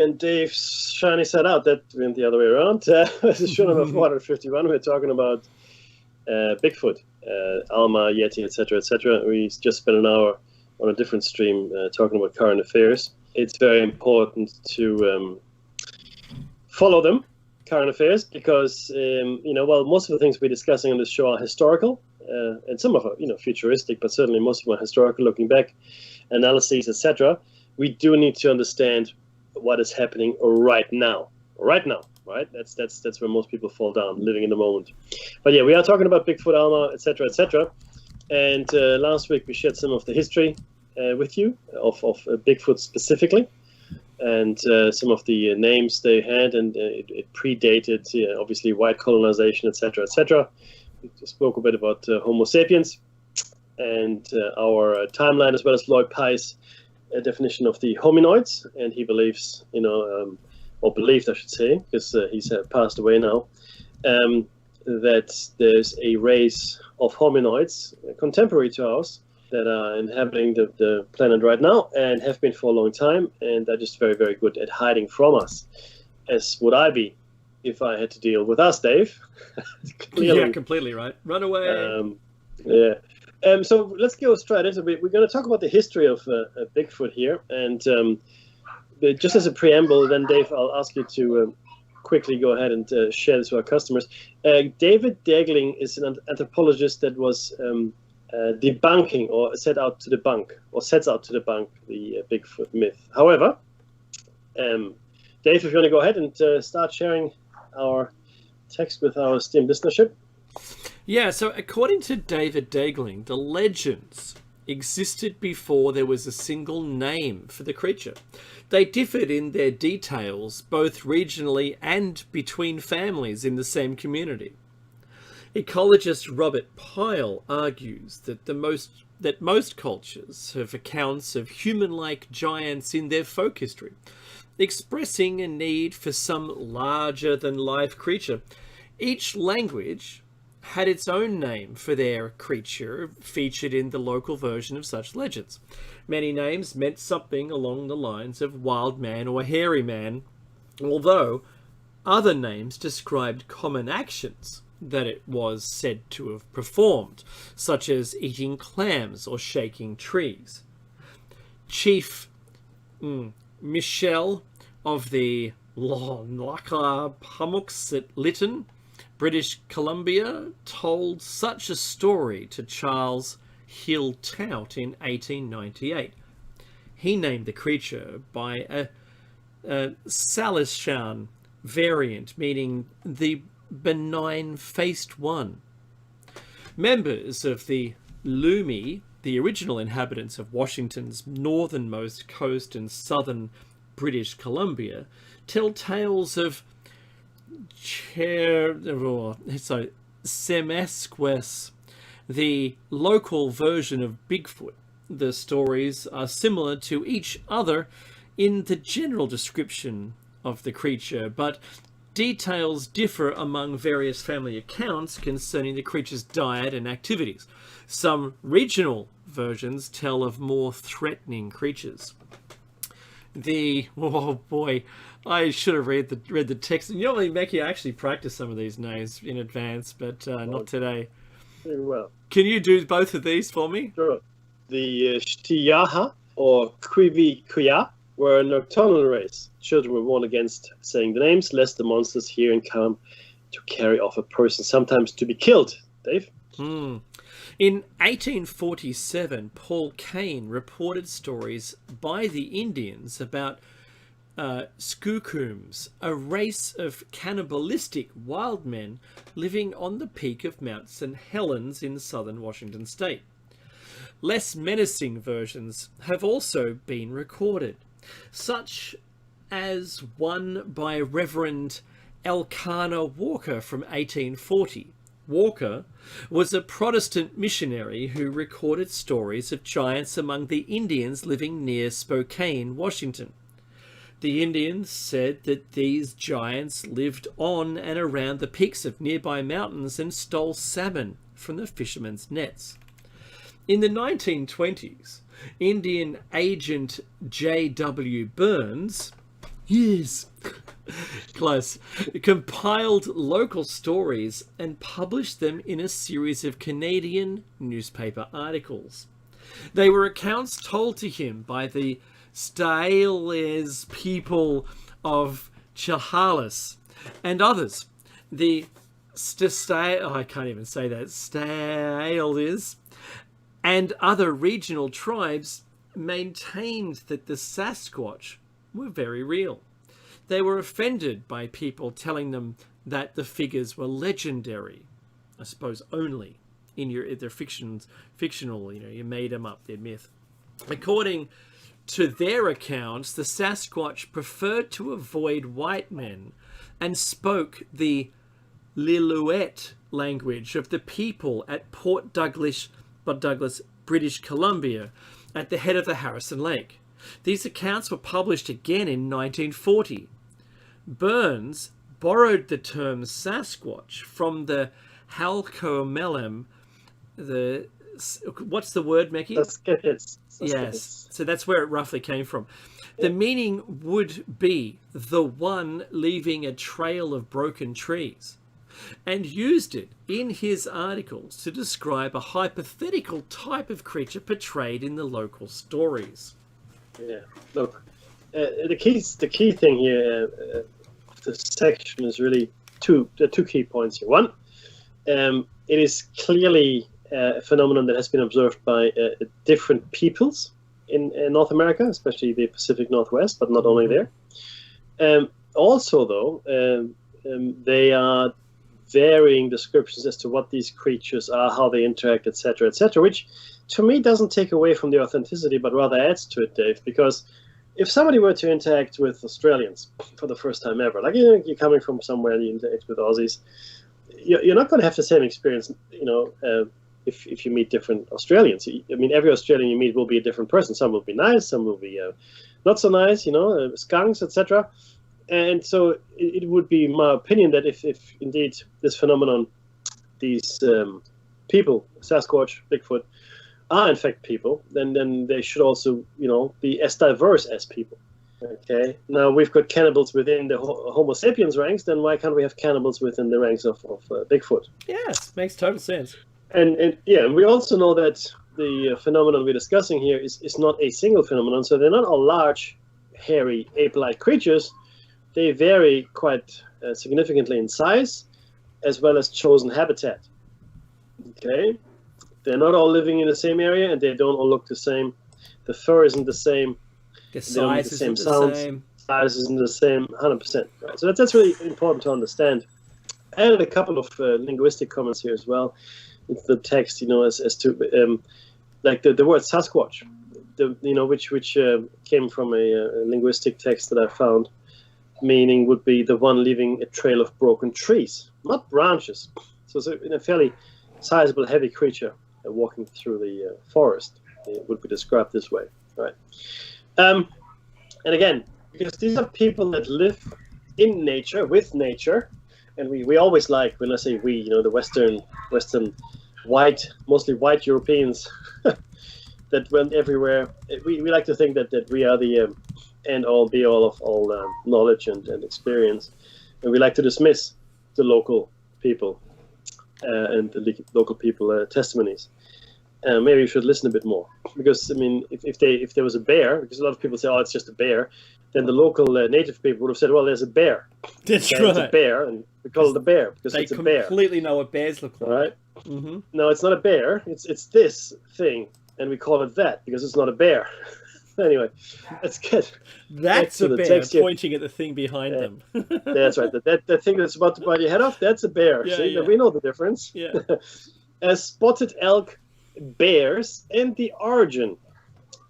And Dave shiny set out that went the other way around. This is show number 451. We're talking about Bigfoot, Alma, Yeti, etc., etc. We just spent an hour on a different stream talking about current affairs. It's very important to follow them, current affairs, because while most of the things we're discussing on this show are historical, and some of them futuristic, but certainly most of them are historical, looking back, analyses, etc. We do need to understand what is happening right now. Right? That's where most people fall down, living in the moment. But yeah, we are talking about Bigfoot, Alma, etc., etc. And last week we shared some of the history with you of Bigfoot specifically, and some of the names they had, and it predated obviously white colonization, etc., etc. We spoke a bit about Homo sapiens and our timeline, as well as Lloyd Pye's definition of the hominoids, and he believes, or believed, I should say, because he's passed away now, that there's a race of hominoids contemporary to ours that are inhabiting the planet right now and have been for a long time, and are just very, very good at hiding from us, as would I be if I had to deal with us, Dave. Clearly. Yeah, completely right. Run away. Yeah. So let's go straight into it. We're going to talk about the history of Bigfoot here, and just as a preamble, then Dave, I'll ask you to quickly go ahead and share this with our customers. David Degling is an anthropologist that was debunking, or sets out to debunk the Bigfoot myth. However, Dave, if you want to go ahead and start sharing our text with our esteemed listenership. Yeah, so according to David Degling, the legends existed before there was a single name for the creature. They differed in their details, both regionally and between families in the same community. Ecologist Robert Pyle argues that most cultures have accounts of human-like giants in their folk history, expressing a need for some larger-than-life creature. Each language had its own name for their creature featured in the local version of such legends. Many names meant something along the lines of wild man or hairy man, although other names described common actions that it was said to have performed, such as eating clams or shaking trees. Chief Michel of the Laka Pamuks at Lytton, British Columbia, told such a story to Charles Hill Tout in 1898. He named the creature by a Salishan variant, meaning the benign-faced one. Members of the Lumi, the original inhabitants of Washington's northernmost coast and southern British Columbia, tell tales of Semesquis, the local version of Bigfoot. The stories are similar to each other in the general description of the creature, but details differ among various family accounts concerning the creature's diet and activities. Some regional versions tell of more threatening creatures. Oh boy, I should have read the text. You normally make you actually practice some of these names in advance, but not today. Very well. Can you do both of these for me? Sure. The Shtiyaha, or Quivi-Kuya, were a nocturnal race. Children were warned against saying the names, lest the monsters hear and come to carry off a person, sometimes to be killed. Dave? In 1847, Paul Kane reported stories by the Indians about Skookums, a race of cannibalistic wild men living on the peak of Mount St. Helens in southern Washington state. Less menacing versions have also been recorded, such as one by Reverend Elkanah Walker from 1840. Walker was a Protestant missionary who recorded stories of giants among the Indians living near Spokane, Washington. The Indians said that these giants lived on and around the peaks of nearby mountains and stole salmon from the fishermen's nets. In the 1920s, Indian agent J.W. Burns Yes. Close. Compiled local stories and published them in a series of Canadian newspaper articles. They were accounts told to him by the Serialised people of Chehalis and others. The I can't even say that. Serialised and other regional tribes maintained that the Sasquatch were very real. They were offended by people telling them that the figures were legendary, I suppose only in their fictional, you made them up, they're myth. According to their accounts, the Sasquatch preferred to avoid white men and spoke the Lillooet language of the people at Port Douglas, British Columbia, at the head of the Harrison Lake. These accounts were published again in 1940. Burns borrowed the term Sasquatch from the Halcomelem. What's the word, Mekki? Yes, so that's where it roughly came from. The meaning would be the one leaving a trail of broken trees, and used it in his articles to describe a hypothetical type of creature portrayed in the local stories. Yeah, look, the key thing here, this section is really two key points here. One, it is clearly a phenomenon that has been observed by different peoples in North America, especially the Pacific Northwest, but not only there. Also, though, they are varying descriptions as to what these creatures are, how they interact, etc., which to me doesn't take away from the authenticity, but rather adds to it, Dave, because if somebody were to interact with Australians for the first time ever, like you're coming from somewhere and you interact with Aussies, you're not going to have the same experience, if you meet different Australians. I mean, every Australian you meet will be a different person. Some will be nice, some will be not so nice, skunks, etc. And so it would be my opinion that if indeed this phenomenon, these people, Sasquatch, Bigfoot, are in fact people, then they should also, be as diverse as people. Okay. Now we've got cannibals within the Homo sapiens ranks. Then why can't we have cannibals within the ranks of Bigfoot? Yes, makes total sense. And we also know that the phenomenon we're discussing here is not a single phenomenon. So they're not all large, hairy, ape-like creatures. They vary quite significantly in size, as well as chosen habitat. Okay. They're not all living in the same area, and they don't all look the same. The fur isn't the same. The size isn't the same. Size isn't the same, 100%. Right. So that's really important to understand. I added a couple of linguistic comments here as well into the text, as to like the word Sasquatch, which came from a linguistic text that I found. Meaning would be the one leaving a trail of broken trees, not branches. So it's a fairly sizable, heavy creature walking through the forest. It would be described this way, right? And again, because these are people that live in nature, with nature, and we always like, when I say we, the Western mostly white Europeans, that went everywhere. We like to think that we are the end all be all of all knowledge and experience, and we like to dismiss the local people and the local people testimonies. Maybe you should listen a bit more, because I mean, if there was a bear, because a lot of people say, oh, it's just a bear, then the local native people would have said, well, there's a bear. That's right. It's a bear, and we call it a bear because it's a bear. They completely know what bears look like. Right? Mm-hmm. No, it's not a bear. It's this thing, and we call it that because it's not a bear. Anyway, that's good. That's a bear pointing at the thing behind them. That's right. That thing that's about to bite your head off, that's a bear. Yeah, See, yeah. We know the difference. Yeah. As spotted elk, bears, and the origin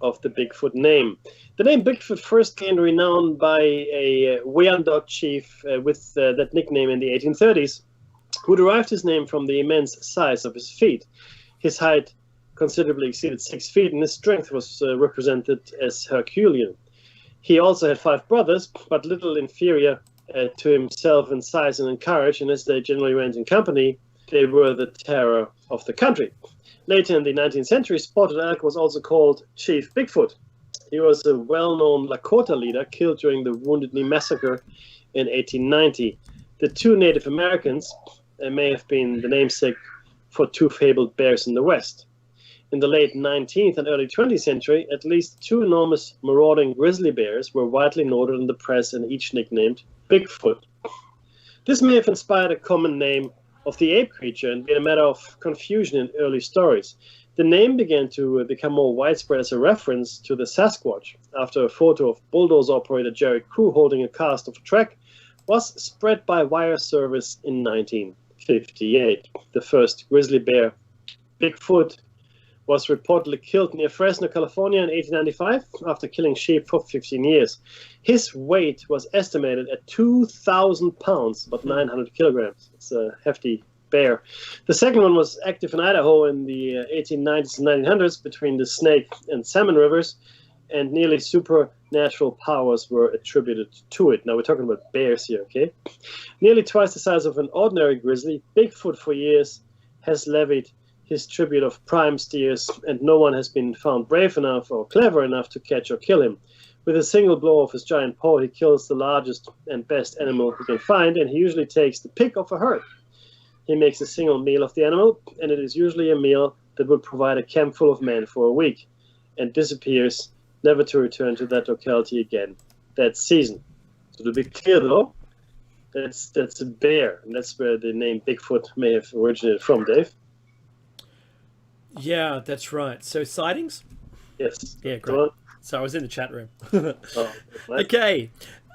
of the Bigfoot name. The name Bigfoot first gained renown by a Wyandot chief with that nickname in the 1830s, who derived his name from the immense size of his feet. His height considerably exceeded 6 feet, and his strength was represented as Herculean. He also had 5 brothers, but little inferior to himself in size and in courage, and as they generally went in company, they were the terror of the country. Later in the 19th century, spotted elk was also called Chief Bigfoot. He was a well-known Lakota leader killed during the Wounded Knee Massacre in 1890. The two Native Americans may have been the namesake for two fabled bears in the West. In the late 19th and early 20th century, at least two enormous marauding grizzly bears were widely noted in the press and each nicknamed Bigfoot. This may have inspired a common name of the ape creature and been a matter of confusion in early stories. The name began to become more widespread as a reference to the Sasquatch after a photo of bulldozer operator Jerry Crew holding a cast of a track was spread by wire service in 1958. The first grizzly bear, Bigfoot, was reportedly killed near Fresno, California in 1895 after killing sheep for 15 years. His weight was estimated at 2,000 pounds, about 900 kilograms. It's a hefty bear. The second one was active in Idaho in the 1890s and 1900s between the Snake and Salmon rivers, and nearly supernatural powers were attributed to it. Now we're talking about bears here, okay? Nearly twice the size of an ordinary grizzly, Bigfoot for years has levied his tribute of prime steers, and no one has been found brave enough or clever enough to catch or kill him. With a single blow of his giant paw, he kills the largest and best animal he can find, and he usually takes the pick of a herd. He makes a single meal of the animal, and it is usually a meal that would provide a camp full of men for a week, and disappears, never to return to that locality again that season. So to be clear though, that's a bear, and that's where the name Bigfoot may have originated from, Dave. Yeah, that's right. So sightings? Yes. Yeah, great. So I was in the chat room. Okay.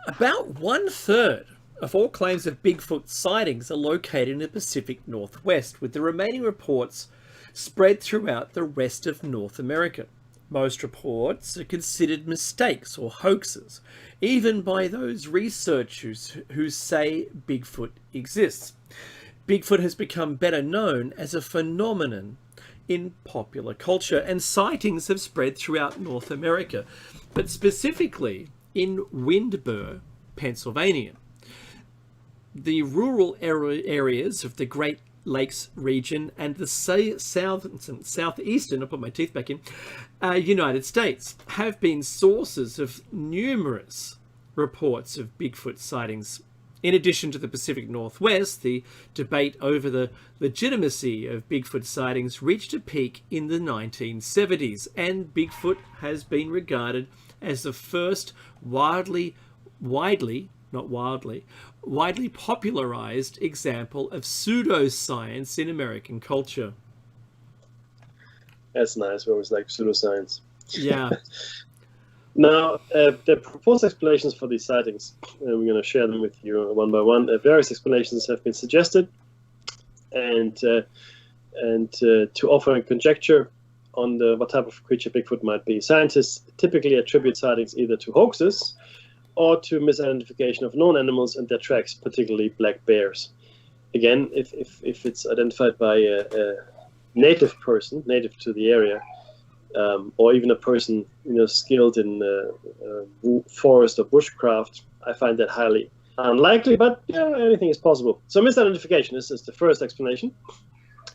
About 1/3 of all claims of Bigfoot sightings are located in the Pacific Northwest, with the remaining reports spread throughout the rest of North America. Most reports are considered mistakes or hoaxes, even by those researchers who say Bigfoot exists. Bigfoot has become better known as a phenomenon in popular culture, and sightings have spread throughout North America, but specifically in Windber, Pennsylvania. The rural areas of the Great Lakes region and the southeastern, I'll put my teeth back in, United States have been sources of numerous reports of Bigfoot sightings. In addition to the Pacific Northwest, the debate over the legitimacy of Bigfoot sightings reached a peak in the 1970s, and Bigfoot has been regarded as the first widely popularized example of pseudoscience in American culture. That's nice. We always like pseudoscience. Yeah. Now, the proposed explanations for these sightings, we're going to share them with you one by one. Various explanations have been suggested, and to offer a conjecture on what type of creature Bigfoot might be. Scientists typically attribute sightings either to hoaxes or to misidentification of known animals and their tracks, particularly black bears. Again, if it's identified by a native person, native to the area, or even a person skilled in forest or bushcraft, I find that highly unlikely, but anything is possible. So misidentification is the first explanation.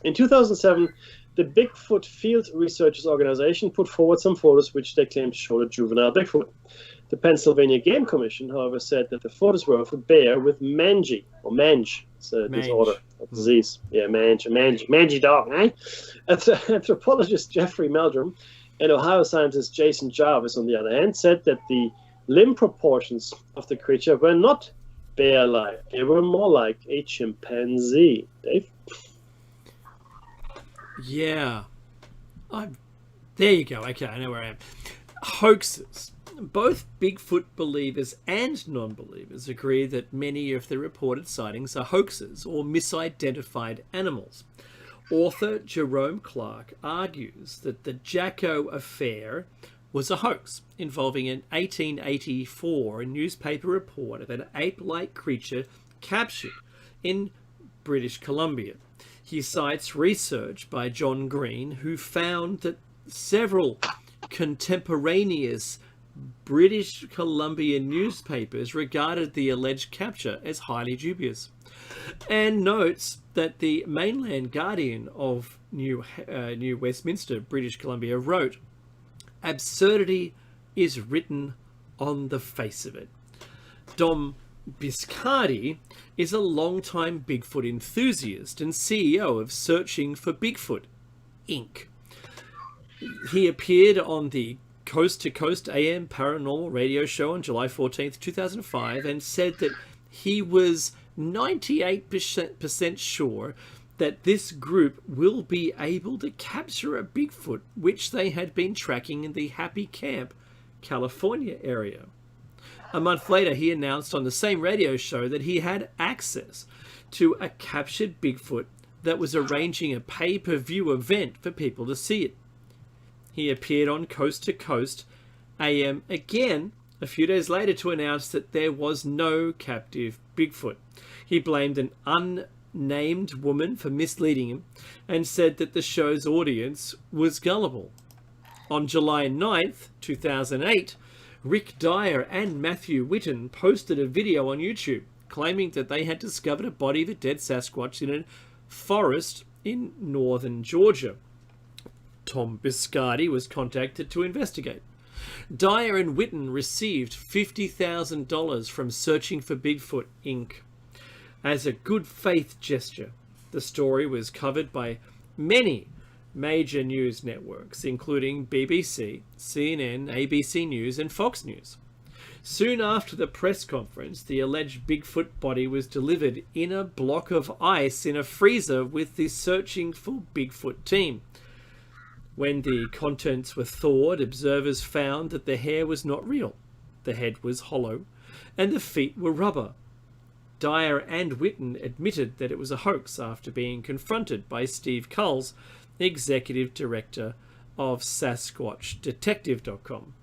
In 2007, the Bigfoot Field Researchers Organization put forward some photos which they claimed showed a juvenile Bigfoot. The Pennsylvania Game Commission, however, said that the photos were of a bear with mange. It's a disorder, a disease. Yeah, mangy dog, eh? Anthropologist Jeffrey Meldrum and Ohio scientist Jason Jarvis, on the other hand, said that the limb proportions of the creature were not bear-like. They were more like a chimpanzee. Dave? Yeah. There you go. Okay, I know where I am. Hoaxes. Both Bigfoot believers and non-believers agree that many of the reported sightings are hoaxes or misidentified animals. Author Jerome Clark argues that the Jacko affair was a hoax involving an 1884 newspaper report of an ape-like creature captured in British Columbia. He cites research by John Green, who found that several contemporaneous British Columbia newspapers regarded the alleged capture as highly dubious, and notes that the Mainland Guardian of New Westminster, British Columbia, wrote, "Absurdity is written on the face of it. Dom Biscardi is a longtime Bigfoot enthusiast and CEO of Searching for Bigfoot, Inc. He appeared on the Coast to Coast AM paranormal radio show on July 14th, 2005, and said that he was 98% sure that this group will be able to capture a Bigfoot, which they had been tracking in the Happy Camp, California area. A month later, he announced on the same radio show that he had access to a captured Bigfoot that was arranging a pay-per-view event for people to see it. He appeared on Coast to Coast AM again a few days later to announce that there was no captive Bigfoot. He blamed an unnamed woman for misleading him and said that the show's audience was gullible. On July 9th, 2008, Rick Dyer and Matthew Whitten posted a video on YouTube claiming that they had discovered a body of a dead Sasquatch in a forest in northern Georgia. Tom Biscardi was contacted to investigate. Dyer and Whitten received $50,000 from Searching for Bigfoot, Inc. As a good faith gesture. The story was covered by many major news networks, including BBC, CNN, ABC News, and Fox News. Soon after the press conference, the alleged Bigfoot body was delivered in a block of ice in a freezer with the Searching for Bigfoot team. When the contents were thawed, observers found that the hair was not real, the head was hollow, and the feet were rubber. Dyer and Whitten admitted that it was a hoax after being confronted by Steve Kulls, executive director of SasquatchDetective.com.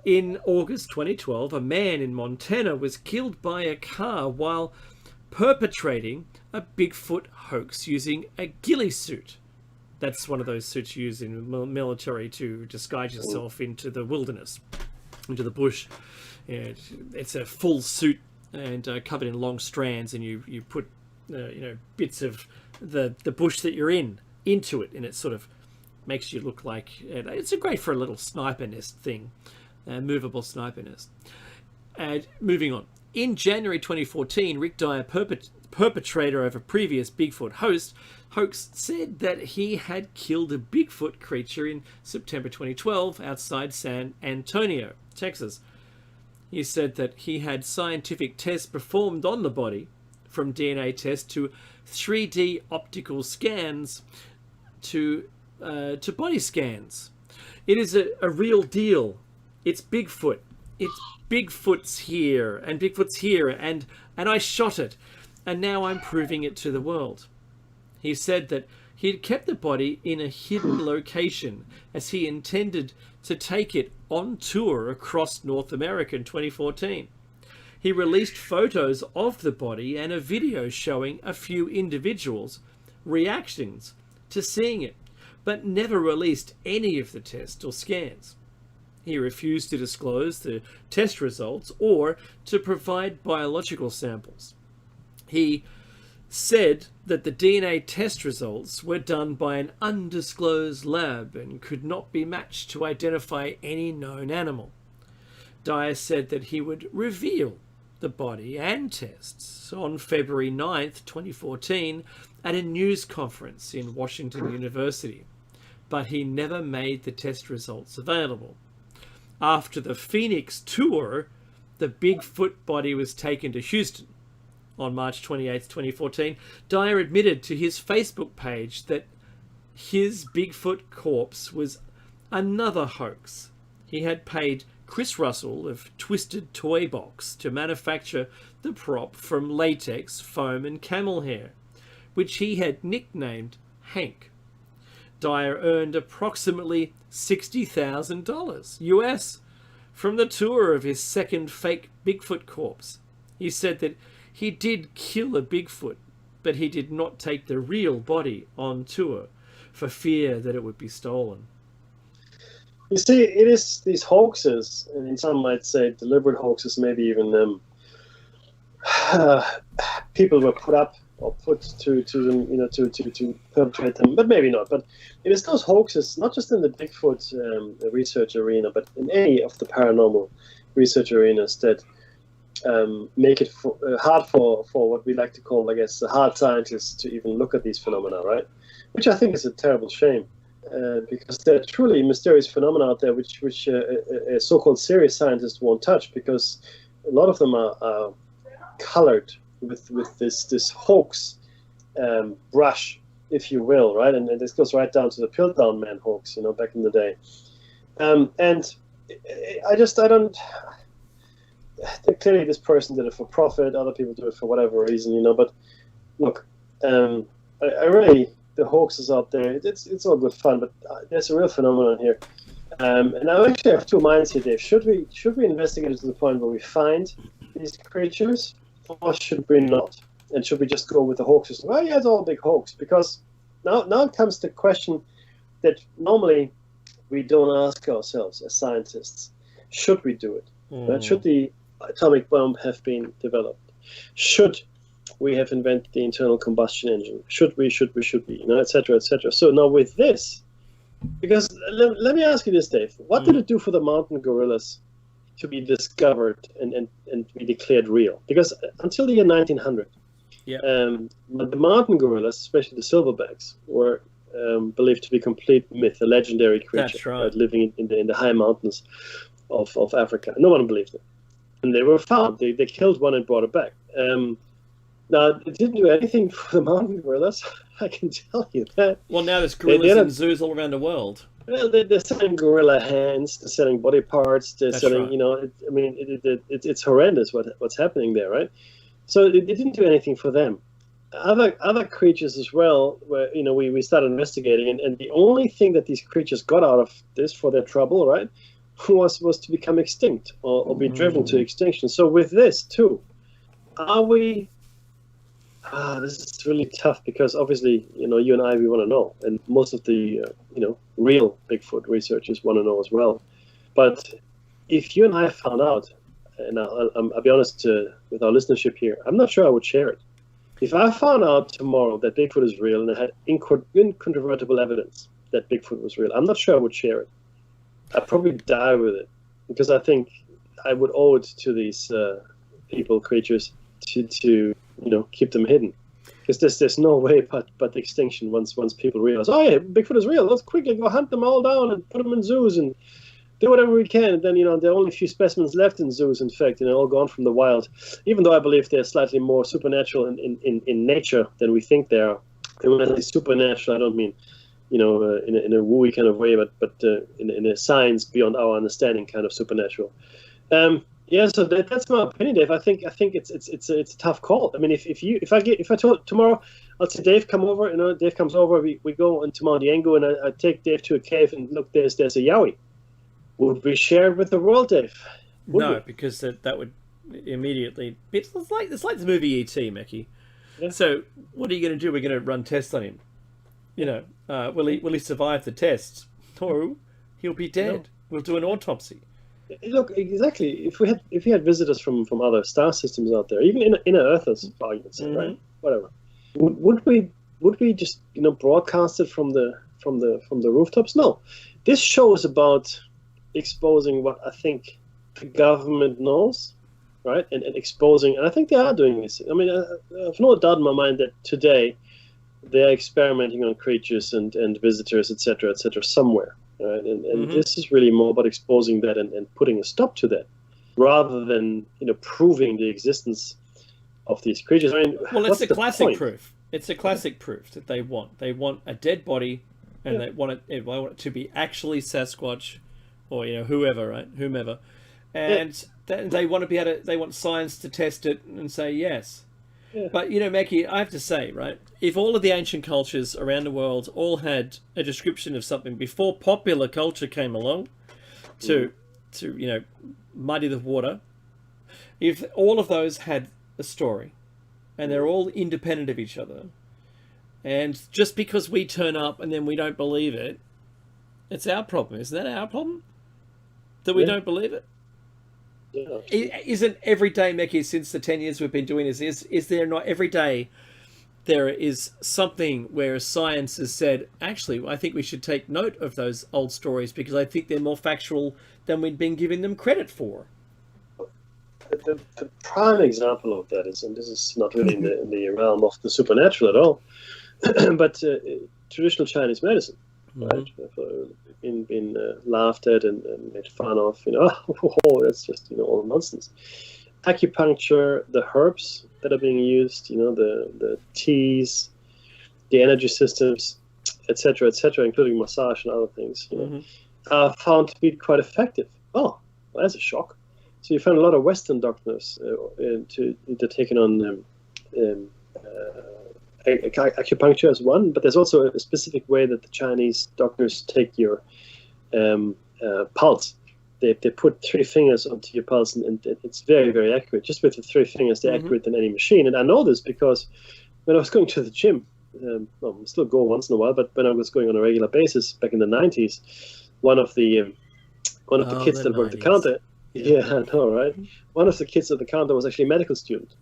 In August 2012, a man in Montana was killed by a car while perpetrating a Bigfoot hoax using a ghillie suit. That's one of those suits used in the military to disguise yourself into the wilderness, into the bush. It's a full suit and covered in long strands, and you put bits of the bush that you're in into it, and it sort of makes you look like it's great for a little sniper nest thing, movable sniper nest. Moving on. In January 2014, Rick Dyer, perpetrator of a previous Bigfoot hoax, said that he had killed a Bigfoot creature in September 2012 outside San Antonio, Texas. He said that he had scientific tests performed on the body, from DNA tests to 3D optical scans to body scans. It is a real deal. It's Bigfoot. Bigfoot's here, and I shot it, and now I'm proving it to the world. He said that he had kept the body in a hidden location as he intended to take it on tour across North America in 2014. He released photos of the body and a video showing a few individuals' reactions to seeing it, but never released any of the tests or scans. He refused to disclose the test results or to provide biological samples. He said that the DNA test results were done by an undisclosed lab and could not be matched to identify any known animal. Dyer said that he would reveal the body and tests on February 9th, 2014 at a news conference in Washington University, but he never made the test results available. After the Phoenix tour, the Bigfoot body was taken to Houston. On March 28, 2014, Dyer admitted to his Facebook page that his Bigfoot corpse was another hoax. He had paid Chris Russell of Twisted Toy Box to manufacture the prop from latex, foam, and camel hair, which he had nicknamed Hank. Dyer earned approximately $60,000 US from the tour of his second fake Bigfoot corpse. He said that he did kill a Bigfoot, but he did not take the real body on tour for fear that it would be stolen. You see, it is these hoaxes, and some might say deliberate hoaxes, maybe even people were put up put to them, to perpetrate them, but maybe not. But it is those hoaxes, not just in the Bigfoot research arena, but in any of the paranormal research arenas that make it hard for what we like to call, I guess, the hard scientists to even look at these phenomena, right? Which I think is a terrible shame, because there are truly mysterious phenomena out there which a so-called serious scientist won't touch, because a lot of them are colored with this hoax brush, if you will, right? And this goes right down to the Piltdown Man hoax, back in the day. And I don't. Clearly, this person did it for profit. Other people do it for whatever reason, But look, I really, the hoaxes out there. It's all good fun, but there's a real phenomenon here. And I actually have two minds here, Dave. Should we investigate it to the point where we find these creatures, or should we not? And should we just go with the hoaxes? Well, yeah, it's all a big hoax. Because now comes the question that normally we don't ask ourselves as scientists: should we do it? Should the atomic bomb have been developed? Should we have invented the internal combustion engine? Should we, et cetera, et cetera. So now with this, because let me ask you this, Dave. What did it do for the mountain gorillas to be discovered and be declared real? Because until the year 1900, the mountain gorillas, especially the silverbacks, were believed to be complete myth, a legendary creature. That's right. Living in the high mountains of Africa. No one believed it. And they were found. They killed one and brought it back. Now, it didn't do anything for the mountain gorillas. I can tell you that. Well, now there's gorillas in zoos all around the world. Well, they're selling gorilla hands. They're selling body parts. They're selling, right. It's horrendous what's happening there, right? So it didn't do anything for them. Other creatures as well, where we started investigating, and the only thing that these creatures got out of this for their trouble, right, was to become extinct or be driven to extinction. So with this too, are we? This is really tough, because obviously you and I, we want to know, and most of the real Bigfoot researchers want to know as well. But if you and I found out, and I'll be honest with our listenership here, I'm not sure I would share it. If I found out tomorrow that Bigfoot is real and I had incontrovertible evidence that Bigfoot was real, I'm not sure I would share it. I'd probably die with it, because I think I would owe it to these creatures to keep them hidden. Because there's no way but extinction once people realize, oh yeah, Bigfoot is real. Let's quickly go hunt them all down and put them in zoos and do whatever we can. And then there are only a few specimens left in zoos. In fact, all gone from the wild. Even though I believe they're slightly more supernatural in nature than we think they are. And when I say supernatural, I don't mean in a wooey kind of way, but in a science beyond our understanding kind of supernatural. So that's my opinion, Dave. I think it's a tough call. I mean, if I told tomorrow, I'll say, Dave, come over. Dave comes over. We go into Mount Yango, and I take Dave to a cave, and look, there's a yowie. Would we share it with the world, Dave? No, because that would immediately. It's like the movie E.T., Mackie. Yeah. So what are you going to do? We're going to run tests on him. Will he survive the tests? No, he'll be dead. No. We'll do an autopsy. Look, exactly. If we had visitors from other star systems out there, even inner Earthers, for argument's sake, right? Whatever. Would we just broadcast it from the rooftops? No. This show is about exposing what I think the government knows, right? And exposing, and I think they are doing this. I mean, I have no doubt in my mind that today they are experimenting on creatures and visitors, etc., somewhere. Right? And this is really more about exposing that and putting a stop to that, rather than proving the existence of these creatures. I mean, well, it's a classic proof. It's a classic proof that they want. They want a dead body, and they want it to be actually Sasquatch, or whoever, right? Whomever, and they want to be able to. They want science to test it and say yes. Yeah. But Mackie, I have to say, right? If all of the ancient cultures around the world all had a description of something before popular culture came along to muddy the water, if all of those had a story, and they're all independent of each other, and just because we turn up and then we don't believe it, it's our problem. Isn't that our problem? That we don't believe it? Yeah. Isn't every day, Mackie, since the 10 years we've been doing this, is there not every day there is something where science has said, actually, I think we should take note of those old stories because I think they're more factual than we'd been giving them credit for. The prime example of that is, and this is not really in the realm of the supernatural at all, but traditional Chinese medicine, right? Been laughed at and made fun of. That's just all nonsense. Acupuncture, the herbs that are being used, the teas, the energy systems, etc., including massage and other things, are found to be quite effective. Oh, well, that's a shock. So you find a lot of Western doctors to taking on acupuncture as one, but there's also a specific way that the Chinese doctors take your pulse. They put 3 fingers onto your pulse, and it's very, very accurate. Just with the 3 fingers, they're accurate than any machine. And I know this because when I was going to the gym, I still go once in a while, but when I was going on a regular basis back in the 90s, one of the kids that worked the counter, I know, right? One of the kids at the counter was actually a medical student.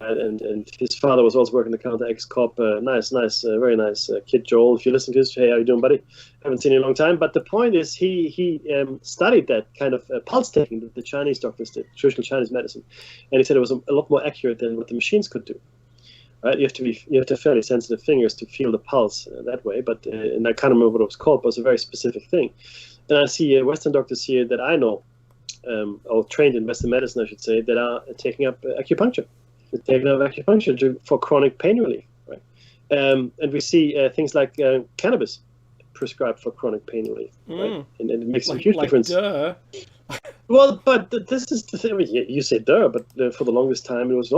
And his father was also working the counter, ex-cop, nice, very nice kid, Joel. If you listen to this, hey, how you doing, buddy? Haven't seen you in a long time. But the point is, he studied that kind of pulse taking that the Chinese doctors did, traditional Chinese medicine, and he said it was a lot more accurate than what the machines could do. Right? You have to have fairly sensitive fingers to feel the pulse that way. But and I can't remember what it was called, but it was a very specific thing. And I see Western doctors here that I know, or trained in Western medicine, I should say, that are taking up acupuncture. Taking up acupuncture for chronic pain relief, right? And we see things like cannabis prescribed for chronic pain relief, right? And it makes a huge difference. Duh. Well, but this is the thing. I mean, you say duh, but for the longest time it was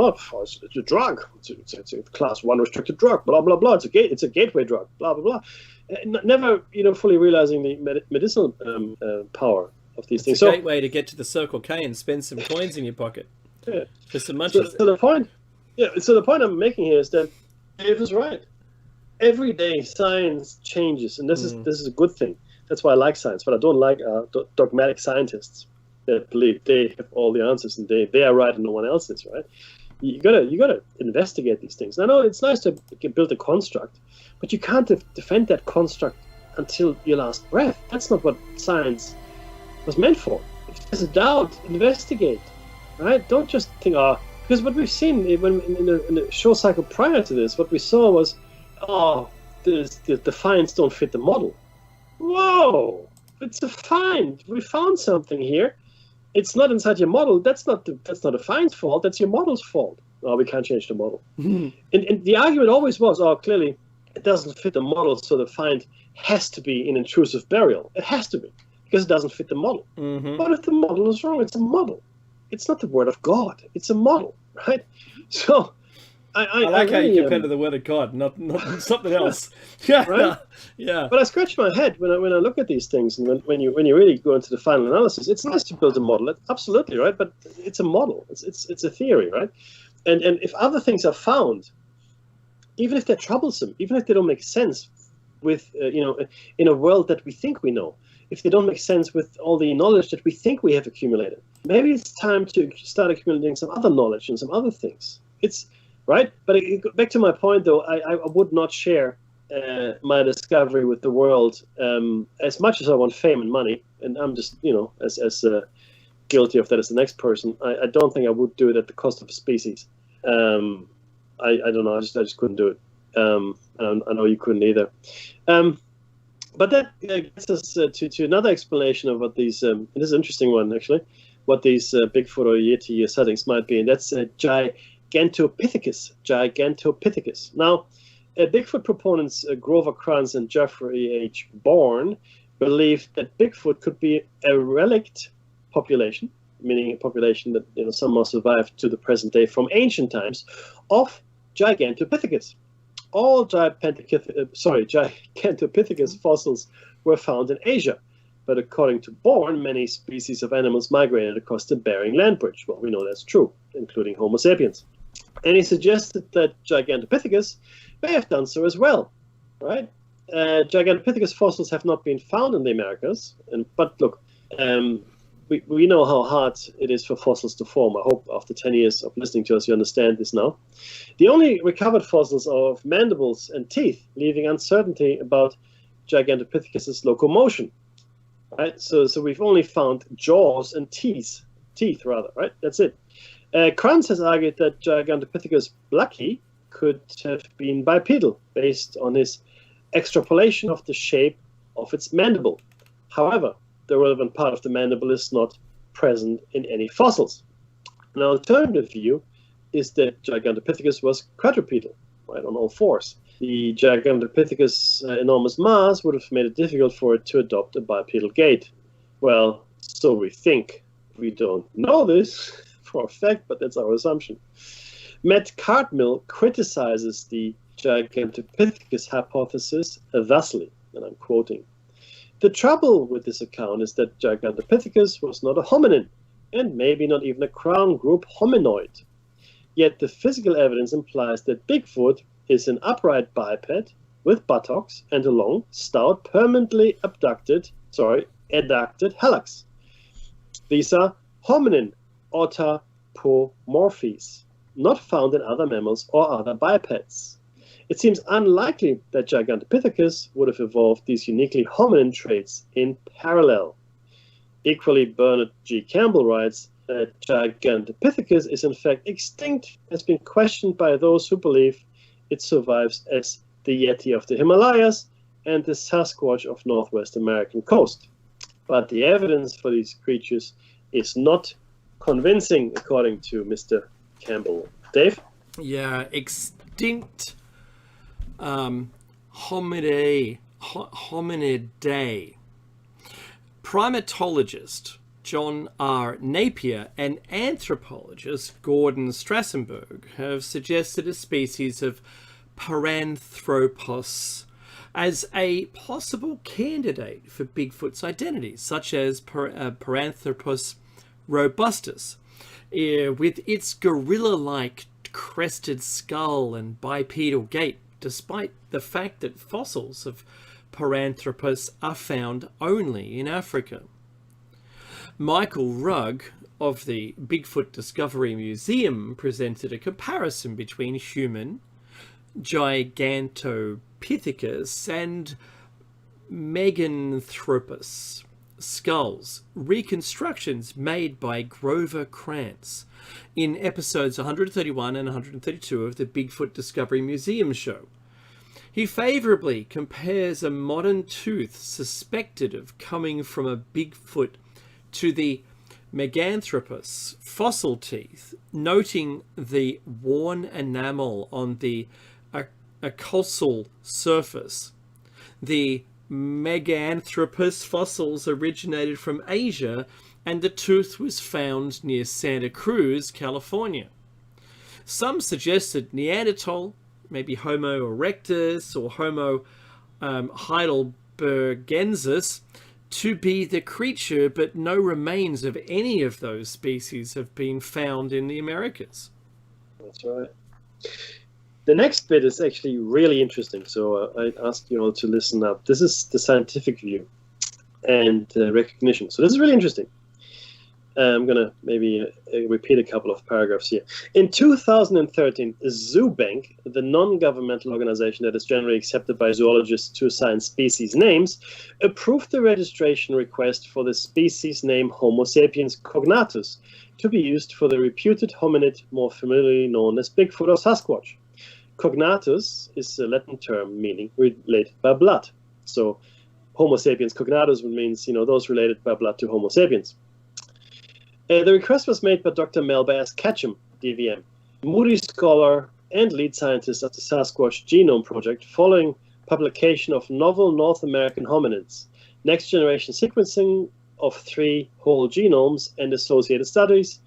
it's a drug. It's a class 1 restricted drug. Blah blah blah. It's a gateway drug. Blah blah blah. Never, fully realizing the medicinal power of these things. It's a gateway to get to the Circle K and spend some coins in your pocket. Yeah. Just a munch. So the point I'm making here is that Dave is right. Every day science changes, and this is a good thing. That's why I like science. What I don't like are dogmatic scientists that believe they have all the answers and they are right and no one else is right. You gotta investigate these things. I know it's nice to build a construct, but you can't defend that construct until your last breath. That's not what science was meant for. If there's a doubt, investigate. Right? Don't just think, because what we've seen in the show cycle prior to this, what we saw was, the finds don't fit the model. Whoa! It's a find. We found something here. It's not inside your model. That's not a find's fault. That's your model's fault. Oh, we can't change the model. And the argument always was, clearly it doesn't fit the model, so the find has to be an intrusive burial. It has to be because it doesn't fit the model. But if the model is wrong, it's a model. It's not the word of God. It's a model, right? So, I like how really, you compare to the word of God, not something else. Yeah, right? Yeah. But I scratch my head when I look at these things, and when you really go into the final analysis, it's nice to build a model. Absolutely, right? But it's a model. It's a theory, right? And if other things are found, even if they're troublesome, even if they don't make sense with in a world that we think we know, if they don't make sense with all the knowledge that we think we have accumulated, maybe it's time to start accumulating some other knowledge and some other things. It's right. But back to my point, though, I would not share my discovery with the world as much as I want fame and money. And I'm just, as guilty of that as the next person. I don't think I would do it at the cost of a species. I don't know. I just couldn't do it. I know you couldn't either. But that gets us to another explanation of what these, and this is an interesting one actually, what these Bigfoot or Yeti sightings might be, and that's Gigantopithecus. Now, Bigfoot proponents Grover Kranz and Jeffrey H. Bourne believe that Bigfoot could be a relict population, meaning a population that somehow survived to the present day from ancient times, of Gigantopithecus. All Gigantopithecus fossils were found in Asia, but according to Bourne, many species of animals migrated across the Bering Land Bridge. Well, we know that's true, including Homo sapiens. And he suggested that Gigantopithecus may have done so as well, right? Gigantopithecus fossils have not been found in the Americas, but look, we we know how hard it is for fossils to form. I hope after 10 years of listening to us, you understand this now. The only recovered fossils are of mandibles and teeth, leaving uncertainty about Gigantopithecus's locomotion. Right? So we've only found jaws and teeth, right? That's it. Kranz has argued that Gigantopithecus blacki could have been bipedal, based on his extrapolation of the shape of its mandible. However, the relevant part of the mandible is not present in any fossils. An alternative view is that Gigantopithecus was quadrupedal, right, on all fours. The Gigantopithecus' enormous mass would have made it difficult for it to adopt a bipedal gait. Well, so we think. We don't know this for a fact, but that's our assumption. Matt Cartmill criticizes the Gigantopithecus hypothesis thusly, and I'm quoting, "The trouble with this account is that Gigantopithecus was not a hominin, and maybe not even a crown group hominoid. Yet the physical evidence implies that Bigfoot is an upright biped with buttocks and a long, stout, permanently adducted hallux. These are hominin autapomorphies, not found in other mammals or other bipeds. It seems unlikely that Gigantopithecus would have evolved these uniquely hominin traits in parallel." Equally, Bernard G. Campbell writes that Gigantopithecus is in fact extinct, has been questioned by those who believe it survives as the Yeti of the Himalayas and the Sasquatch of Northwest American coast. But the evidence for these creatures is not convincing, according to Mr. Campbell. Dave? Yeah, extinct hominidae. Primatologist John R. Napier and anthropologist Gordon Strassenberg have suggested a species of Paranthropus as a possible candidate for Bigfoot's identity, such as Paranthropus robustus, with its gorilla-like crested skull and bipedal gait, despite the fact that fossils of Paranthropus are found only in Africa. Michael Rugg of the Bigfoot Discovery Museum presented a comparison between human Gigantopithecus and Meganthropus skulls, reconstructions made by Grover Krantz in episodes 131 and 132 of the Bigfoot Discovery Museum show. He favourably compares a modern tooth suspected of coming from a Bigfoot to the Meganthropus fossil teeth, noting the worn enamel on the occlusal surface. The Meganthropus fossils originated from Asia, and the tooth was found near Santa Cruz, California. Some suggested Neanderthal, maybe Homo erectus or Homo heidelbergensis, to be the creature, but no remains of any of those species have been found in the Americas. That's right. The next bit is actually really interesting, so I ask you all to listen up. This is the scientific view and recognition. So this is really interesting. I'm going to maybe repeat a couple of paragraphs here. In 2013, ZooBank, the non-governmental organization that is generally accepted by zoologists to assign species names, approved the registration request for the species name Homo sapiens cognatus to be used for the reputed hominid more familiarly known as Bigfoot or Sasquatch. Cognatus is a Latin term meaning related by blood. So Homo sapiens cognatus means, those related by blood to Homo sapiens. The request was made by Dr. Melba S. Ketchum, DVM, Moody scholar and lead scientist of the Sasquatch Genome Project, following publication of novel North American hominids, next-generation sequencing of 3 whole genomes and associated studies,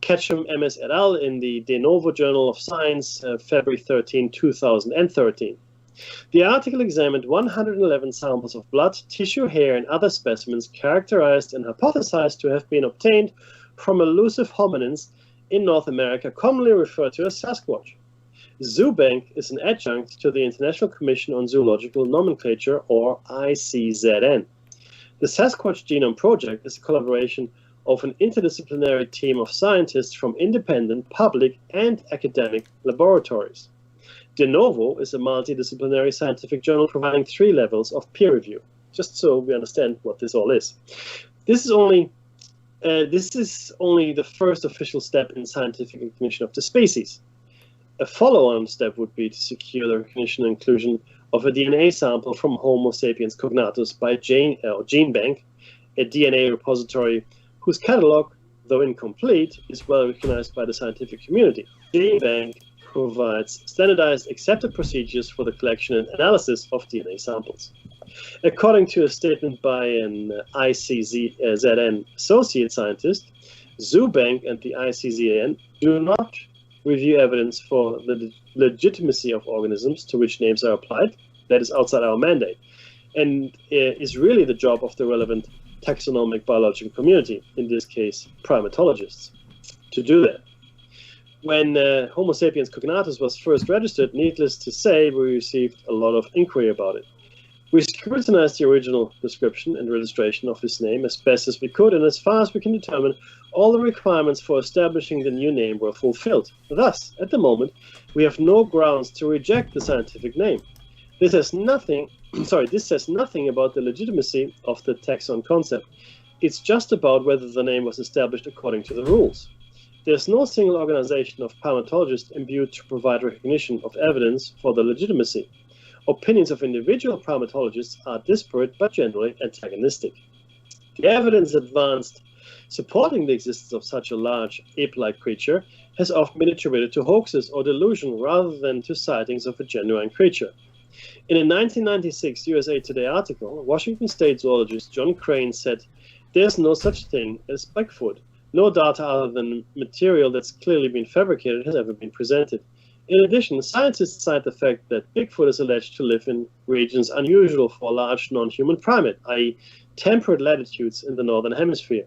Ketchum, MS et al. In the De Novo Journal of Science, February 13, 2013. The article examined 111 samples of blood, tissue, hair, and other specimens characterized and hypothesized to have been obtained from elusive hominins in North America, commonly referred to as Sasquatch. ZooBank is an adjunct to the International Commission on Zoological Nomenclature, or ICZN. The Sasquatch Genome Project is a collaboration of an interdisciplinary team of scientists from independent, public, and academic laboratories. De Novo is a multidisciplinary scientific journal providing 3 levels of peer review, just so we understand what this all is. This is only the first official step in scientific recognition of the species. A follow-on step would be to secure the recognition and inclusion of a DNA sample from Homo sapiens cognatus by GeneBank, a DNA repository whose catalog, though incomplete, is well recognized by the scientific community. GeneBank provides standardized, accepted procedures for the collection and analysis of DNA samples. According to a statement by an ICZN associate scientist, ZooBank and the ICZN do not review evidence for the legitimacy of organisms to which names are applied. That is outside our mandate, and is really the job of the relevant taxonomic biological community, in this case primatologists, to do that. When Homo sapiens cognatus was first registered, needless to say, we received a lot of inquiry about it. We scrutinized the original description and registration of this name as best as we could, and as far as we can determine, all the requirements for establishing the new name were fulfilled. Thus, at the moment, we have no grounds to reject the scientific name. This says nothing about the legitimacy of the taxon concept. It's just about whether the name was established according to the rules. There's no single organization of primatologists imbued to provide recognition of evidence for the legitimacy. Opinions of individual primatologists are disparate but generally antagonistic. The evidence advanced supporting the existence of such a large ape-like creature has often been attributed to hoaxes or delusion rather than to sightings of a genuine creature. In a 1996 USA Today article, Washington State zoologist John Crane said, "There's no such thing as Bigfoot. No data other than material that's clearly been fabricated has ever been presented." In addition, scientists cite the fact that Bigfoot is alleged to live in regions unusual for a large non-human primate, i.e. temperate latitudes in the northern hemisphere.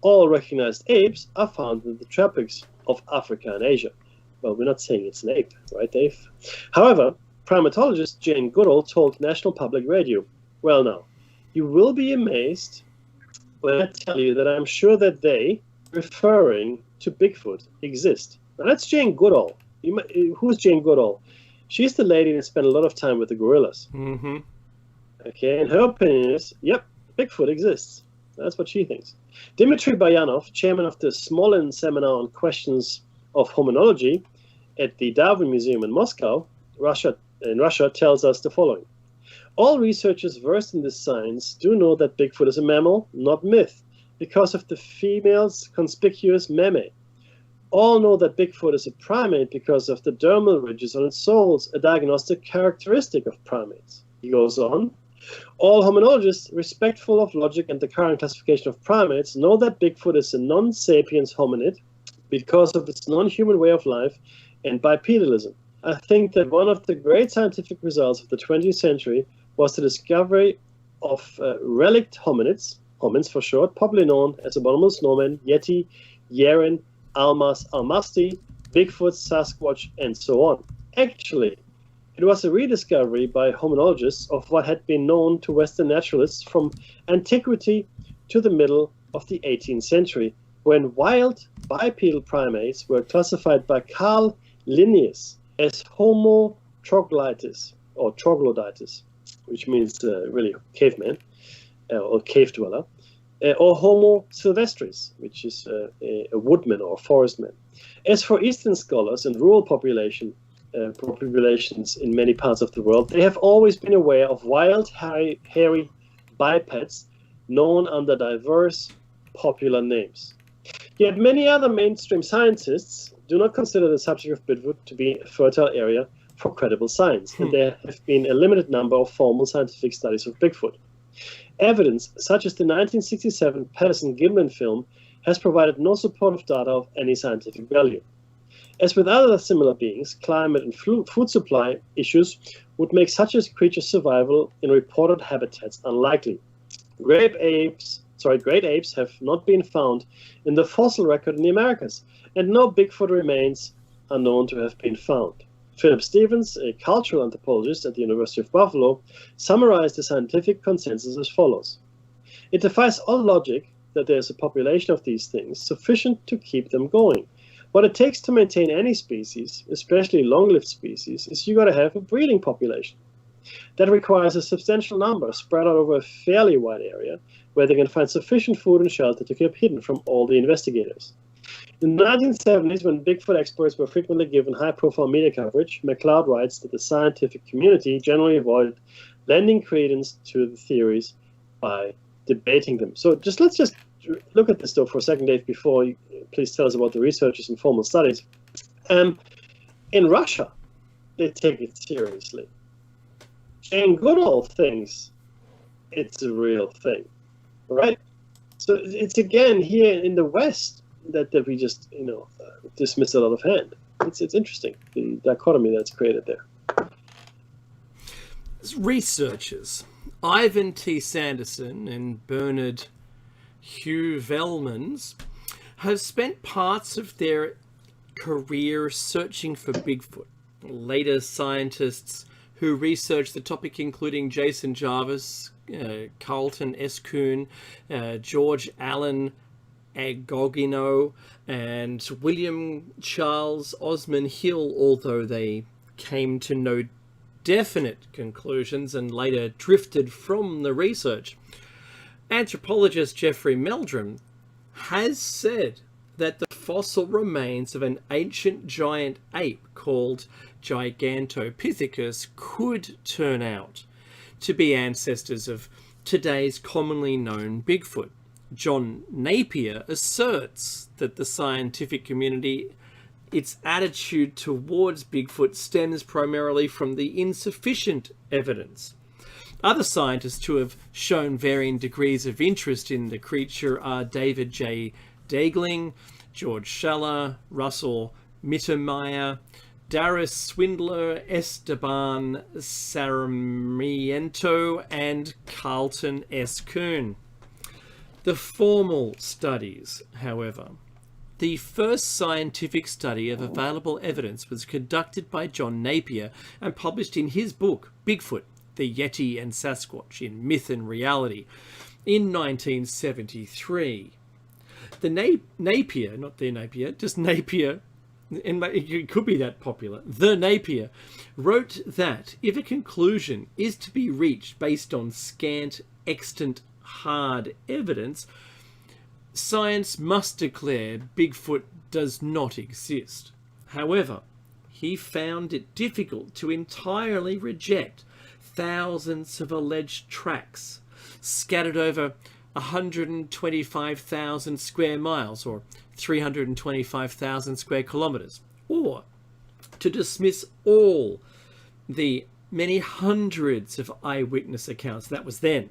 All recognized apes are found in the tropics of Africa and Asia. Well, we're not saying it's an ape, right, Dave? However, primatologist Jane Goodall told National Public Radio, "Well now, you will be amazed when I tell you that I'm sure that they, referring to Bigfoot, exist." Now that's Jane Goodall. Who's Jane Goodall? She's the lady that spent a lot of time with the gorillas. Mm-hmm. Okay, and her opinion is, yep, Bigfoot exists. That's what she thinks. Dmitry Bayanov, chairman of the Smolin Seminar on Questions of Hominology at the Darwin Museum in Moscow, Russia, tells us the following. All researchers versed in this science do know that Bigfoot is a mammal, not myth, because of the female's conspicuous mammae. All know that Bigfoot is a primate because of the dermal ridges on its soles, a diagnostic characteristic of primates. He goes on, all hominologists, respectful of logic and the current classification of primates, know that Bigfoot is a non-sapiens hominid because of its non-human way of life and bipedalism. I think that one of the great scientific results of the 20th century was the discovery of relict hominids, homins for short, popularly known as abominable snowmen, Yeti, Yeren, Almas, Almasti, Bigfoot, Sasquatch, and so on. Actually, it was a rediscovery by hominologists of what had been known to Western naturalists from antiquity to the middle of the 18th century, when wild bipedal primates were classified by Carl Linnaeus as Homo troglodytes, or troglodytes, which means really caveman, or cave dweller, or Homo sylvestris, which is a woodman or forest man. As for Eastern scholars and rural populations in many parts of the world, they have always been aware of wild, hairy bipeds known under diverse popular names. Yet many other mainstream scientists do not consider the subject of Bigfoot to be a fertile area for credible science, and there have been a limited number of formal scientific studies of Bigfoot. Evidence, such as the 1967 Patterson-Gimlin film, has provided no supportive data of any scientific value. As with other similar beings, climate and food supply issues would make such a creature's survival in reported habitats unlikely. Great apes have not been found in the fossil record in the Americas, and no Bigfoot remains are known to have been found. Philip Stevens, a cultural anthropologist at the University of Buffalo, summarized the scientific consensus as follows. It defies all logic that there's a population of these things sufficient to keep them going. What it takes to maintain any species, especially long-lived species, is you got to have a breeding population. That requires a substantial number spread out over a fairly wide area where they can find sufficient food and shelter to keep hidden from all the investigators. In the 1970s, when Bigfoot experts were frequently given high-profile media coverage, McLeod writes that the scientific community generally avoided lending credence to the theories by debating them. So let's just look at this, though, for a second, Dave, before you please tell us about the researchers and formal studies. In Russia, they take it seriously. In good old things, it's a real thing, right? So it's again here in the West that we just dismiss it out of hand. It's interesting, the dichotomy that's created there. Researchers Ivan T. Sanderson and Bernard Heuvelmans have spent parts of their career searching for Bigfoot. Later scientists who researched the topic, including Jason Jarvis, Carlton S. Kuhn, George Allen Agogino, and William Charles Osman Hill, although they came to no definite conclusions and later drifted from the research. Anthropologist Jeffrey Meldrum has said that the fossil remains of an ancient giant ape called Gigantopithecus could turn out to be ancestors of today's commonly known Bigfoot. John Napier asserts that the scientific community, its attitude towards Bigfoot stems primarily from the insufficient evidence. Other scientists who have shown varying degrees of interest in the creature are David J. Daegling, George Schaller, Russell Mittermeier, Darius Swindler, Esteban Sarmiento, and Carlton S. Kuhn. The formal studies, however. The first scientific study of available evidence was conducted by John Napier and published in his book, Bigfoot, the Yeti and Sasquatch in Myth and Reality, in 1973. Napier, and it could be that popular, the Napier, wrote that if a conclusion is to be reached based on scant, extant, hard evidence, science must declare Bigfoot does not exist. However, he found it difficult to entirely reject thousands of alleged tracks scattered over 125,000 square miles or 325,000 square kilometers, or to dismiss all the many hundreds of eyewitness accounts. That was then.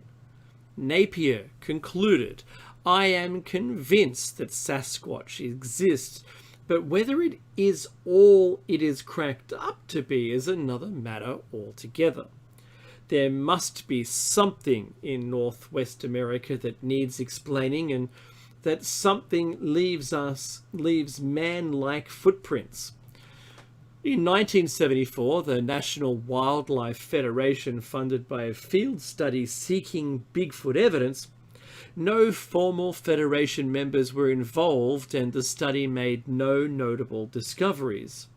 Napier concluded, "I am convinced that Sasquatch exists, but whether it is all it is cracked up to be is another matter altogether. There must be something in Northwest America that needs explaining, and that something leaves man-like footprints." In 1974, the National Wildlife Federation, funded by a field study seeking Bigfoot evidence, no formal Federation members were involved, and the study made no notable discoveries.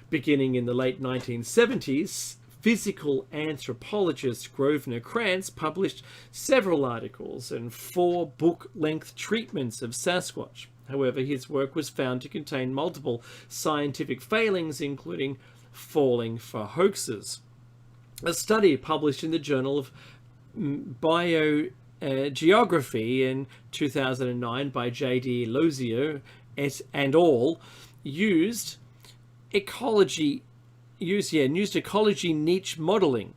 Beginning in the late 1970s, physical anthropologist Grosvenor Krantz published several articles and 4 book-length treatments of Sasquatch. However, his work was found to contain multiple scientific failings, including falling for hoaxes. A study published in the Journal of Biogeography in 2009 by J.D. Lozier et al. used ecology niche modeling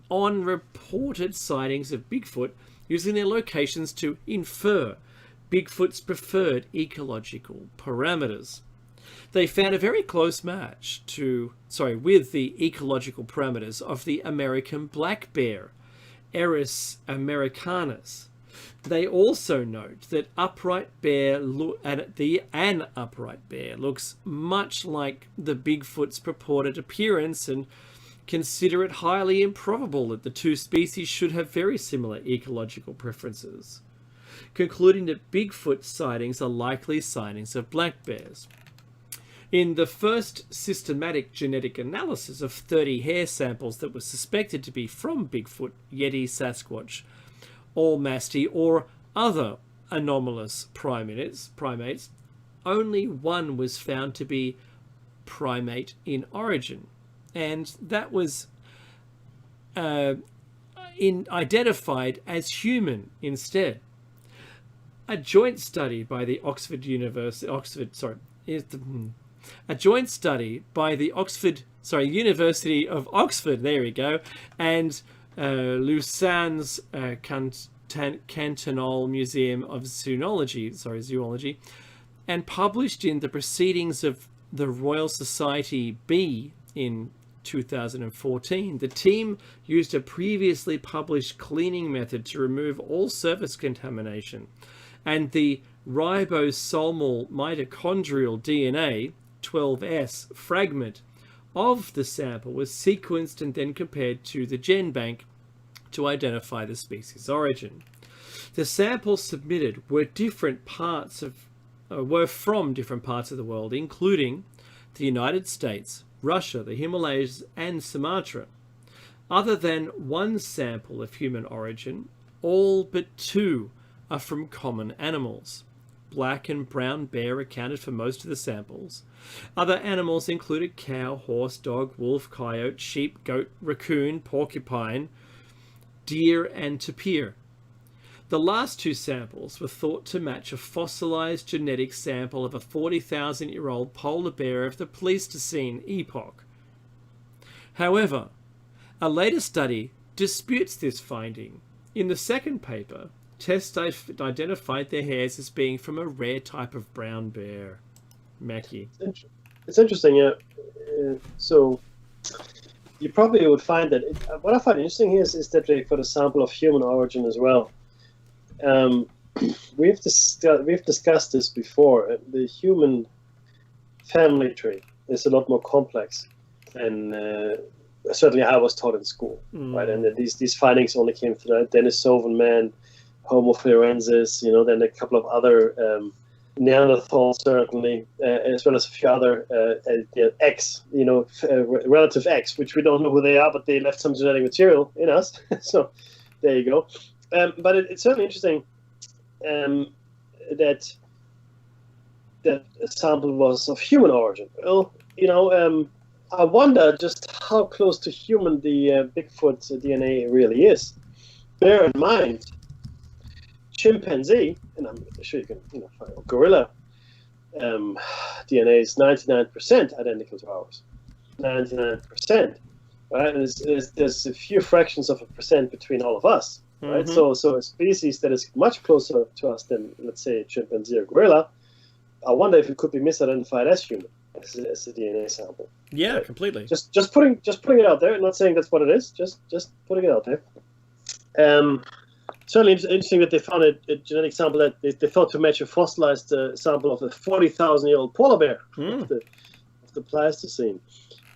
on reported sightings of Bigfoot, using their locations to infer Bigfoot's preferred ecological parameters. They found a very close match with the ecological parameters of the American black bear, Eris americanus. They also note that an upright bear looks much like the Bigfoot's purported appearance, and consider it highly improbable that the two species should have very similar ecological preferences. concluding that Bigfoot sightings are likely sightings of black bears. In the first systematic genetic analysis of 30 hair samples that were suspected to be from Bigfoot, Yeti, Sasquatch, Almasty, or other anomalous primates, only one was found to be primate in origin, and that was identified as human instead. A joint study by the University of Oxford, there we go, and Lausanne's Cantonal Museum of Zoology, and published in the Proceedings of the Royal Society B in 2014. The team used a previously published cleaning method to remove all surface contamination, and the ribosomal mitochondrial DNA 12S fragment of the sample was sequenced and then compared to the GenBank to identify the species origin. The samples submitted were from different parts of the world, including the United States, Russia, the Himalayas, and Sumatra. Other than one sample of human origin, all but two are from common animals. Black and brown bear accounted for most of the samples. Other animals included cow, horse, dog, wolf, coyote, sheep, goat, raccoon, porcupine, deer, and tapir. The last two samples were thought to match a fossilized genetic sample of a 40,000-year-old polar bear of the Pleistocene epoch. However, a later study disputes this finding. In the second paper, tests identified their hairs as being from a rare type of brown bear. Mackie. It's interesting, yeah. So you probably would find that what I find interesting here is that they put a sample of human origin as well. We've discussed this before. The human family tree is a lot more complex than certainly I was taught in school, right? And these findings only came through Denisovan man, Homo florensis, then a couple of other Neanderthals certainly, as well as a few other X, relative X, which we don't know who they are, but they left some genetic material in us. So there you go. But it's certainly interesting that a sample was of human origin. Well, I wonder just how close to human the Bigfoot DNA really is. Bear in mind, chimpanzee, and I'm sure you can find gorilla DNA is 99% identical to ours. 99%, right? And there's a few fractions of a percent between all of us. Right, so a species that is much closer to us than, let's say, a chimpanzee or gorilla, I wonder if it could be misidentified as human, as a DNA sample. Yeah, right? completely. Just putting it out there. I'm not saying that's what it is. Just putting it out there. Certainly interesting that they found a genetic sample that they thought to match a fossilized sample of a 40,000-year-old polar bear of the Pleistocene.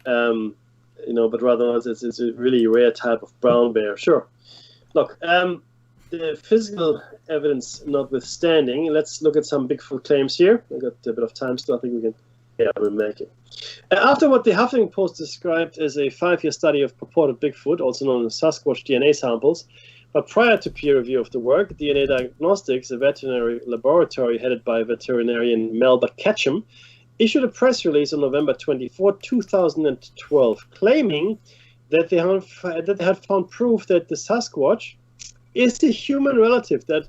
But rather it's a really rare type of brown bear. Sure. Look, the physical evidence notwithstanding, let's look at some Bigfoot claims here. I've got a bit of time still. I think we'll make it. After what the Huffington Post described as a 5-year study of purported Bigfoot, also known as Sasquatch DNA samples, but prior to peer review of the work, DNA Diagnostics, a veterinary laboratory headed by veterinarian Melba Ketchum, issued a press release on November 24, 2012, claiming that they had found proof that the Sasquatch is the human relative that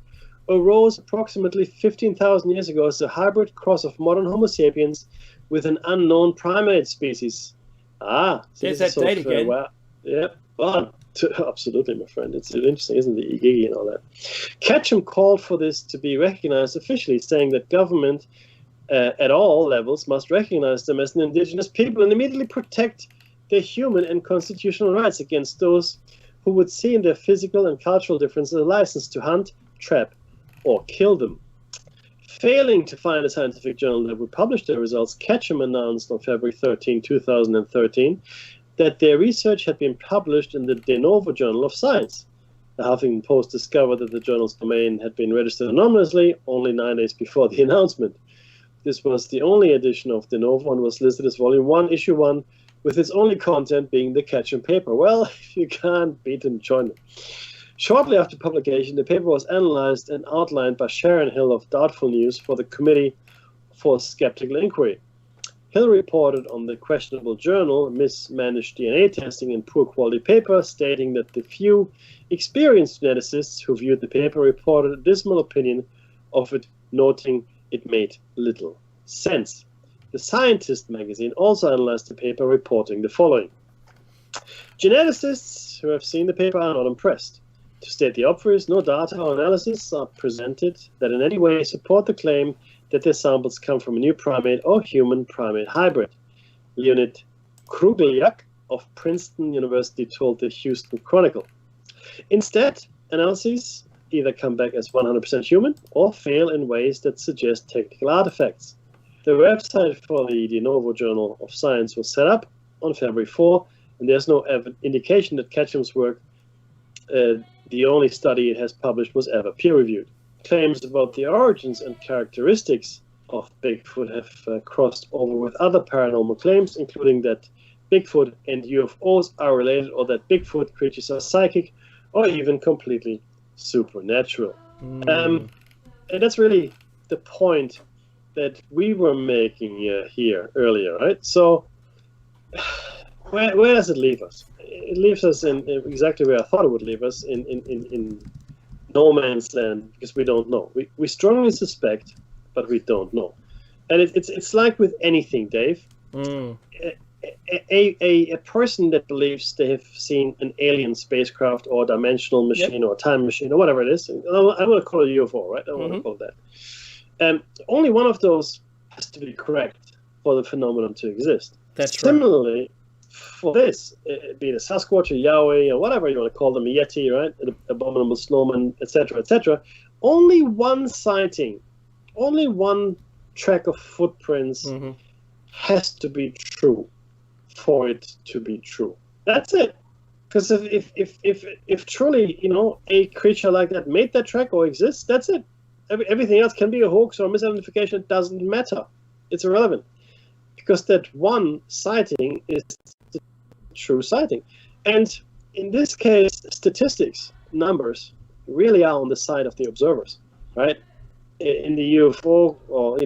arose approximately 15,000 years ago as a hybrid cross of modern Homo sapiens with an unknown primate species. There's that date again. Yeah, absolutely, my friend. It's interesting, isn't it? Igigi and all that. Ketchum called for this to be recognized officially, saying that government at all levels must recognize them as an indigenous people and immediately protect their human and constitutional rights against those who would see in their physical and cultural differences a license to hunt, trap, or kill them. Failing to find a scientific journal that would publish their results, Ketchum announced on February 13, 2013, that their research had been published in the De Novo Journal of Science. The Huffington Post discovered that the journal's domain had been registered anonymously only 9 days before the announcement. This was the only edition of De Novo and was listed as Volume 1, Issue 1, with its only content being the Ketchum paper. Well, if you can't beat them, join them. Shortly after publication, the paper was analyzed and outlined by Sharon Hill of Doubtful News for the Committee for Skeptical Inquiry. Hill reported on the questionable journal, mismanaged DNA testing and poor quality paper, stating that the few experienced geneticists who viewed the paper reported a dismal opinion of it, noting it made little sense. The Scientist magazine also analyzed the paper, reporting the following. Geneticists who have seen the paper are not impressed. To state the obvious, no data or analysis are presented that in any way support the claim that their samples come from a new primate or human-primate hybrid. Leonid Krugeliak of Princeton University told the Houston Chronicle. Instead, analyses either come back as 100% human or fail in ways that suggest technical artifacts. The website for the De Novo Journal of Science was set up on February 4, and there's no indication that Ketchum's work, the only study it has published, was ever peer-reviewed. Claims about the origins and characteristics of Bigfoot have crossed over with other paranormal claims, including that Bigfoot and UFOs are related, or that Bigfoot creatures are psychic, or even completely supernatural. And that's really the point that we were making here earlier, right? So where does it leave us? It leaves us in exactly where I thought it would leave us, in no man's land, because we don't know. We strongly suspect, but we don't know. And it's like with anything, Dave. A person that believes they have seen an alien spacecraft or dimensional machine or time machine or whatever it is, I want to call it a UFO, right? I want to call it that. Only one of those has to be correct for the phenomenon to exist. That's Similarly, right. For this, be it a Sasquatch or Yahweh or whatever you want to call them, a Yeti, right, an abominable snowman, etc., only one sighting, only one track of footprints has to be true for it to be true. That's it. Because if truly, a creature like that made that track or exists, that's it. Everything else can be a hoax or a misidentification. It doesn't matter. It's irrelevant. Because that one sighting is the true sighting. And in this case, statistics, numbers, really are on the side of the observers, right? In the UFO, or,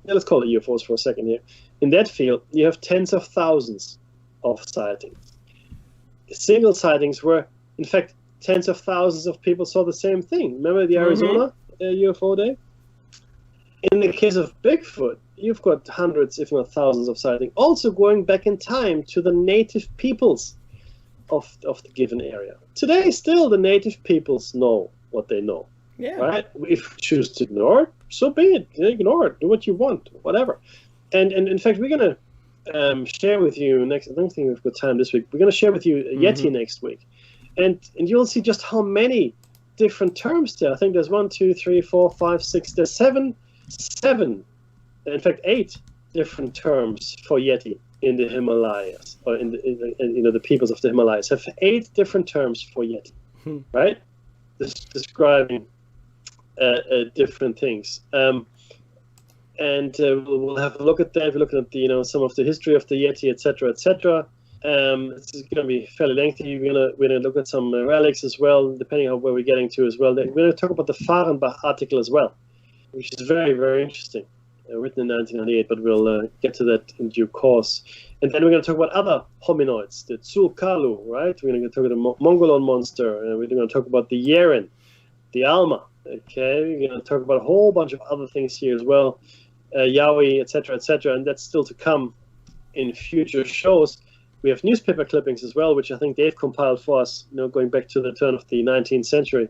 let's call it UFOs for a second here. In that field, you have tens of thousands of sightings. Single sightings where, in fact, tens of thousands of people saw the same thing. Remember the Arizona UFO day? In the case of Bigfoot, you've got hundreds, if not thousands, of sightings. Also going back in time to the native peoples of the given area. Today, still, the native peoples know what they know. Yeah. Right? If you choose to ignore it, so be it. Ignore it. Do what you want. Whatever. And in fact, we're going to share with you next. I don't think we've got time this week. We're going to share with you Yeti next week. And you'll see just how many different terms there. I think there's 1, 2, 3, 4, 5, 6. There's seven, in fact 8 different terms for Yeti in the Himalayas, or in the peoples of the Himalayas have 8 different terms for Yeti, right? Describing different things. And we'll have a look at that. We're looking at some of the history of the Yeti, etc., etc. This is going to be fairly lengthy. We're gonna look at some relics as well, depending on where we're getting to as well. We're going to talk about the Fahrenbach article as well, which is very, very interesting, written in 1998, but we'll get to that in due course. And then we're going to talk about other hominoids, the Tsul'kalu, right? We're going to talk about the Mongolon monster, and we're going to talk about the Yeren, the Alma, okay? We're going to talk about a whole bunch of other things here as well, Yahweh, etc., and that's still to come in future shows. We have newspaper clippings as well, which I think Dave compiled for us, going back to the turn of the 19th century.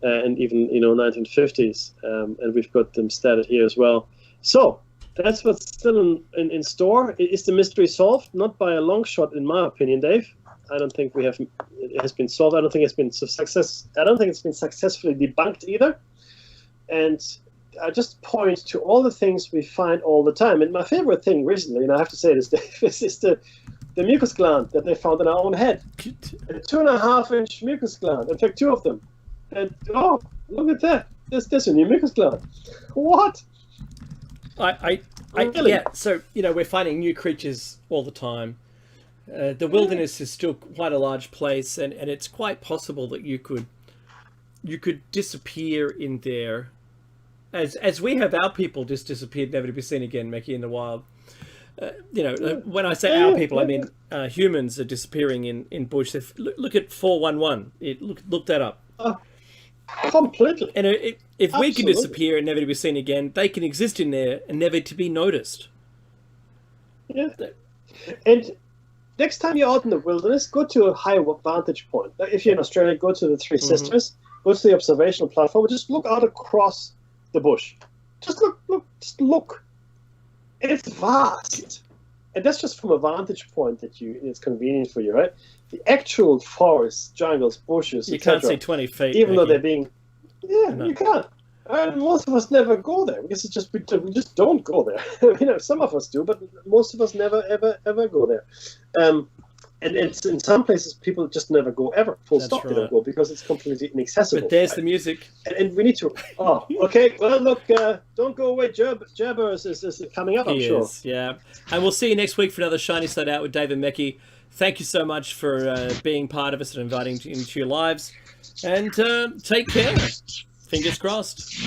And even 1950s, and we've got them statted here as well. So that's what's still in store. Is the mystery solved? Not by a long shot, in my opinion, Dave. I don't think it has been solved. I don't think it's been successfully debunked either. And I just point to all the things we find all the time. And my favorite thing recently, and I have to say this, Dave, is the mucus gland that they found in our own head. A 2.5-inch mucus gland. In fact, 2 of them. And oh, look at that. There's a new mucus gland. What? Really? Yeah. So we're finding new creatures all the time. The wilderness is still quite a large place, and it's quite possible that you could disappear in there, as we have our people just disappeared, never to be seen again, Mekki, in the wild. When I say our people, I mean humans are disappearing in bush. Look at 411. Look that up. Completely. And if we can disappear and never to be seen again, they can exist in there and never to be noticed. Yeah. And next time you're out in the wilderness, go to a high vantage point. Like if you're in Australia, go to the Three Sisters, go to the observational platform, just look out across the bush. Just look. It's vast. And that's just from a vantage point that it's convenient for you, right? The actual forests, jungles, bushes, you can't see 20 feet. Even though they're being... Yeah, you can't. And most of us never go there because it's just we just don't go there. Some of us do, but most of us never ever go there. And it's in some places people just never go ever. Full That's stop. right. They don't go because it's completely inaccessible. But there's the music. And we need to. Oh, okay. Well, look, don't go away. Jabber is coming up. I'm sure. Yeah. And we'll see you next week for another Shiny Side Out with Dave and Mekki. Thank you so much for being part of us and inviting into your lives. And take care. Fingers crossed.